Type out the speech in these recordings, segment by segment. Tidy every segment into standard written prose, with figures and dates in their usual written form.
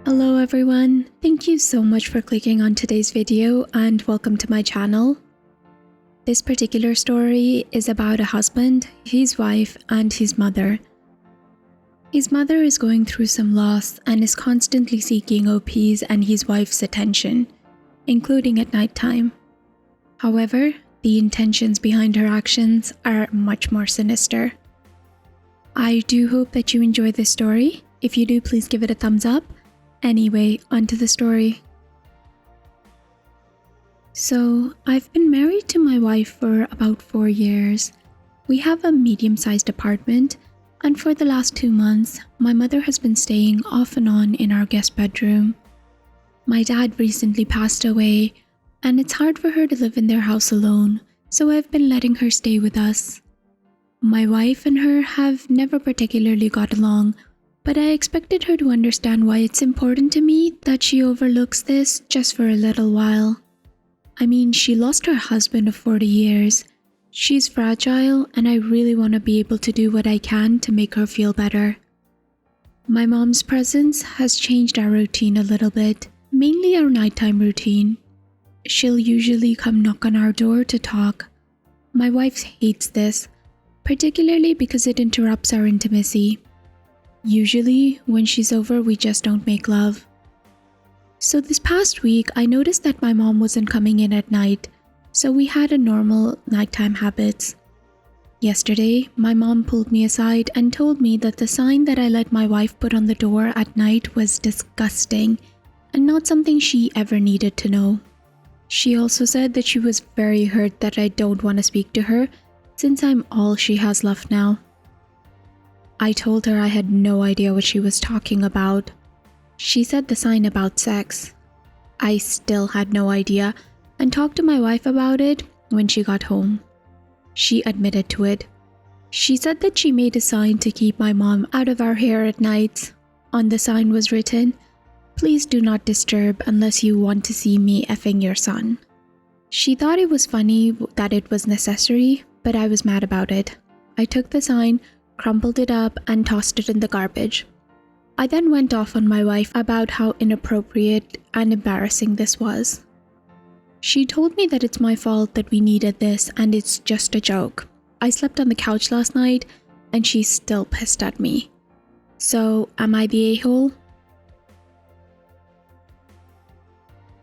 Hello everyone, thank you so much for clicking on today's video and welcome to my channel. This particular story is about a husband, his wife, and his mother. His mother is going through some loss and is constantly seeking OP's and his wife's attention, including at nighttime. However, the intentions behind her actions are much more sinister. I do hope that you enjoy this story. If you do, please give it a thumbs up. Anyway, onto the story. So, I've been married to my wife for about 4 years. We have a medium-sized apartment, and for the last 2 months, my mother has been staying off and on in our guest bedroom. My dad recently passed away, and it's hard for her to live in their house alone, so I've been letting her stay with us. My wife and her have never particularly got along, but I expected her to understand why it's important to me that she overlooks this just for a little while. I mean, she lost her husband of 40 years. She's fragile, and I really want to be able to do what I can to make her feel better. My mom's presence has changed our routine a little bit, mainly our nighttime routine. She'll usually come knock on our door to talk. My wife hates this, particularly because it interrupts our intimacy. Usually, when she's over, we just don't make love. So this past week, I noticed that my mom wasn't coming in at night, so we had a normal nighttime habits. Yesterday, my mom pulled me aside and told me that the sign that I let my wife put on the door at night was disgusting and not something she ever needed to know. She also said that she was very hurt that I don't want to speak to her since I'm all she has left now. I told her I had no idea what she was talking about. She said the sign about sex. I still had no idea and talked to my wife about it when she got home. She admitted to it. She said that she made a sign to keep my mom out of our hair at night. On the sign was written, "Please do not disturb unless you want to see me effing your son." She thought it was funny that it was necessary, but I was mad about it. I took the sign, crumpled it up, and tossed it in the garbage. I then went off on my wife about how inappropriate and embarrassing this was. She told me that it's my fault that we needed this and it's just a joke. I slept on the couch last night and she's still pissed at me. So, am I the a-hole?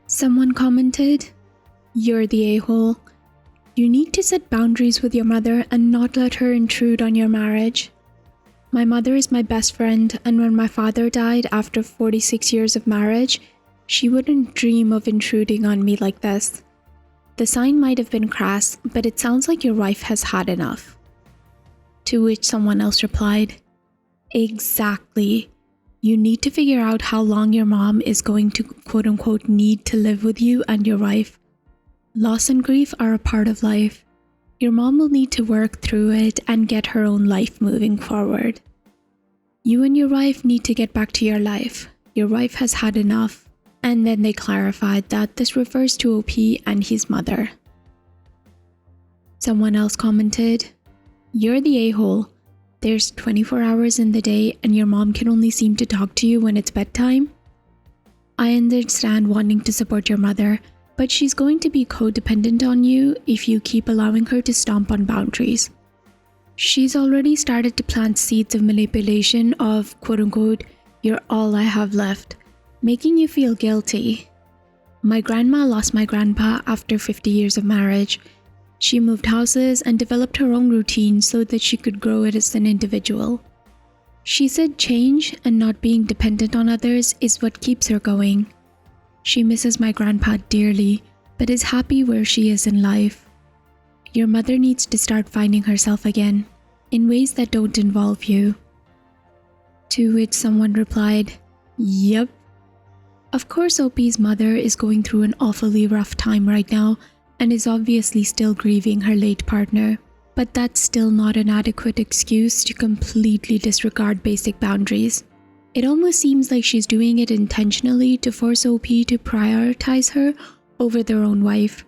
Someone commented, "You're the a-hole. You need to set boundaries with your mother and not let her intrude on your marriage. My mother is my best friend, and when my father died after 46 years of marriage, she wouldn't dream of intruding on me like this. The sign might have been crass, but it sounds like your wife has had enough." To which someone else replied, "Exactly. You need to figure out how long your mom is going to quote-unquote need to live with you and your wife. Loss and grief are a part of life. Your mom will need to work through it and get her own life moving forward. You and your wife need to get back to your life. Your wife has had enough." And then they clarified that this refers to OP and his mother. Someone else commented, "You're the a-hole. There's 24 hours in the day and your mom can only seem to talk to you when it's bedtime. I understand wanting to support your mother, but she's going to be codependent on you if you keep allowing her to stomp on boundaries. She's already started to plant seeds of manipulation of quote-unquote, 'you're all I have left,' making you feel guilty. My grandma lost my grandpa after 50 years of marriage. She moved houses and developed her own routine so that she could grow it as an individual. She said change and not being dependent on others is what keeps her going. She misses my grandpa dearly, but is happy where she is in life. Your mother needs to start finding herself again, in ways that don't involve you." To which someone replied, "Yep." Of course, OP's mother is going through an awfully rough time right now and is obviously still grieving her late partner, but that's still not an adequate excuse to completely disregard basic boundaries. It almost seems like she's doing it intentionally to force OP to prioritize her over their own wife,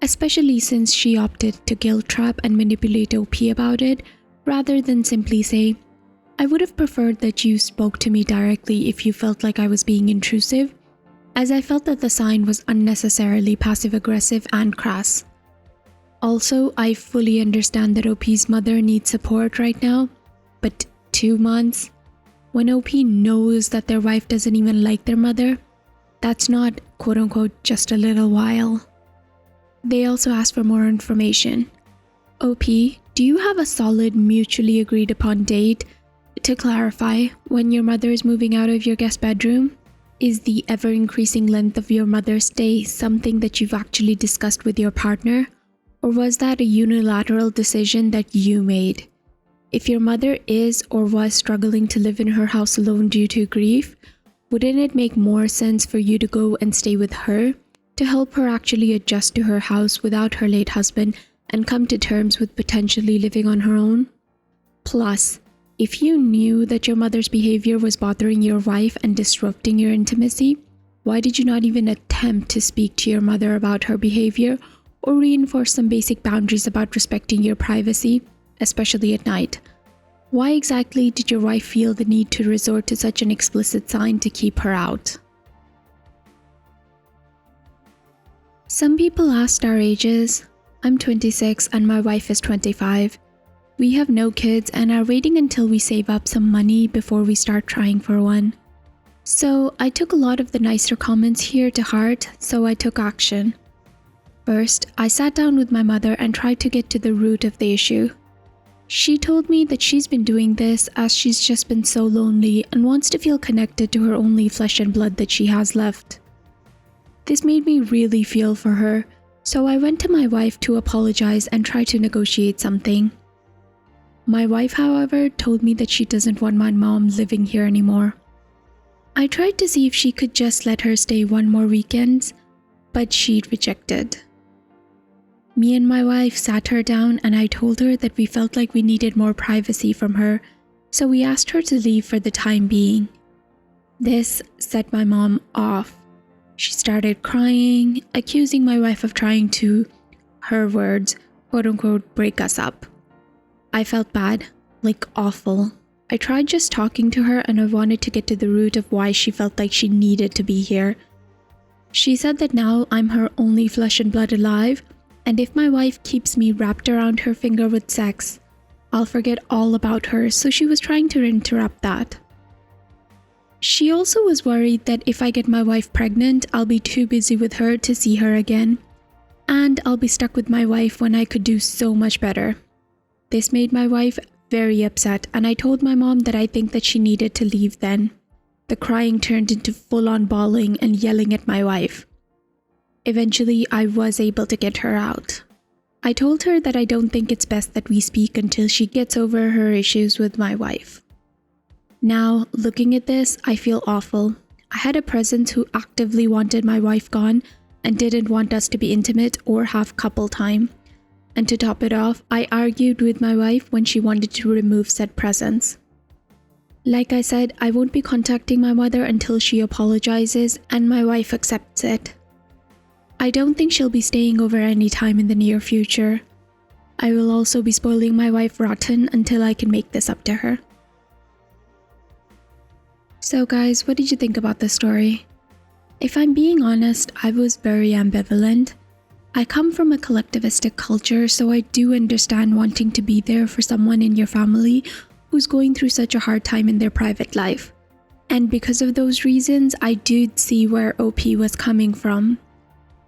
especially since she opted to guilt trap and manipulate OP about it rather than simply say, I would have preferred that you spoke to me directly if you felt like I was being intrusive, as I felt that the sign was unnecessarily passive-aggressive and crass. Also, I fully understand that OP's mother needs support right now, but 2 months? When OP knows that their wife doesn't even like their mother, that's not quote-unquote just a little while. They also asked for more information. OP, do you have a solid, mutually agreed upon date? To clarify, when your mother is moving out of your guest bedroom, is the ever-increasing length of your mother's stay something that you've actually discussed with your partner? Or was that a unilateral decision that you made? If your mother is or was struggling to live in her house alone due to grief, wouldn't it make more sense for you to go and stay with her to help her actually adjust to her house without her late husband and come to terms with potentially living on her own? Plus, if you knew that your mother's behavior was bothering your wife and disrupting your intimacy, why did you not even attempt to speak to your mother about her behavior or reinforce some basic boundaries about respecting your privacy, especially at night? Why exactly did your wife feel the need to resort to such an explicit sign to keep her out? Some people asked our ages. I'm 26 and my wife is 25. We have no kids and are waiting until we save up some money before we start trying for one. So I took a lot of the nicer comments here to heart, so I took action. First, I sat down with my mother and tried to get to the root of the issue. She told me that she's been doing this as she's just been so lonely and wants to feel connected to her only flesh and blood that she has left. This made me really feel for her, so I went to my wife to apologize and try to negotiate something. My wife, however, told me that she doesn't want my mom living here anymore. I tried to see if she could just let her stay one more weekend, but she rejected. Me and my wife sat her down and I told her that we felt like we needed more privacy from her, so we asked her to leave for the time being. This set my mom off. She started crying, accusing my wife of trying to, her words, quote-unquote, break us up. I felt bad, like awful. I tried just talking to her and I wanted to get to the root of why she felt like she needed to be here. She said that now I'm her only flesh and blood alive, and if my wife keeps me wrapped around her finger with sex, I'll forget all about her, so she was trying to interrupt that. She also was worried that if I get my wife pregnant, I'll be too busy with her to see her again, and I'll be stuck with my wife when I could do so much better. This made my wife very upset, and I told my mom that I think that she needed to leave then. The crying turned into full-on bawling and yelling at my wife. Eventually, I was able to get her out. I told her that I don't think it's best that we speak until she gets over her issues with my wife. Now, looking at this, I feel awful. I had a presence who actively wanted my wife gone and didn't want us to be intimate or have couple time. And to top it off, I argued with my wife when she wanted to remove said presence. Like I said, I won't be contacting my mother until she apologizes and my wife accepts it. I don't think she'll be staying over any time in the near future. I will also be spoiling my wife rotten until I can make this up to her. So guys, what did you think about this story? If I'm being honest, I was very ambivalent. I come from a collectivistic culture, so I do understand wanting to be there for someone in your family who's going through such a hard time in their private life. And because of those reasons, I did see where OP was coming from.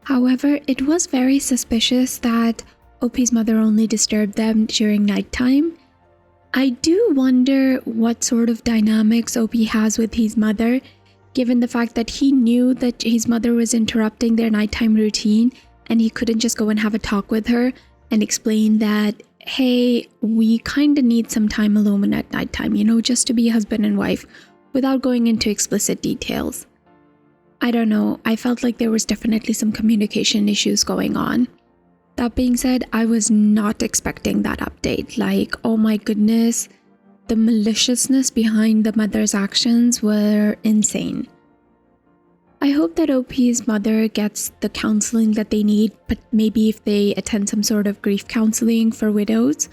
However, it was very suspicious that OP's mother only disturbed them during nighttime. I do wonder what sort of dynamics OP has with his mother, given the fact that he knew that his mother was interrupting their nighttime routine and he couldn't just go and have a talk with her and explain that, hey, we kind of need some time alone at nighttime, just to be husband and wife, without going into explicit details. I don't know, I felt like there was definitely some communication issues going on. That being said, I was not expecting that update. Like, oh my goodness, the maliciousness behind the mother's actions were insane. I hope that OP's mother gets the counseling that they need, but maybe if they attend some sort of grief counseling for widows,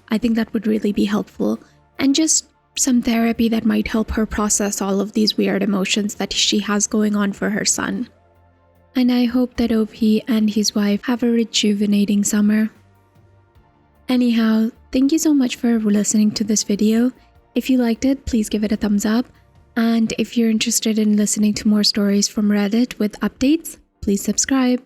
I think that would really be helpful. And just some therapy that might help her process all of these weird emotions that she has going on for her son. And I hope that OP and his wife have a rejuvenating summer. Anyhow, thank you so much for listening to this video. If you liked it, please give it a thumbs up. And if you're interested in listening to more stories from Reddit with updates, please subscribe.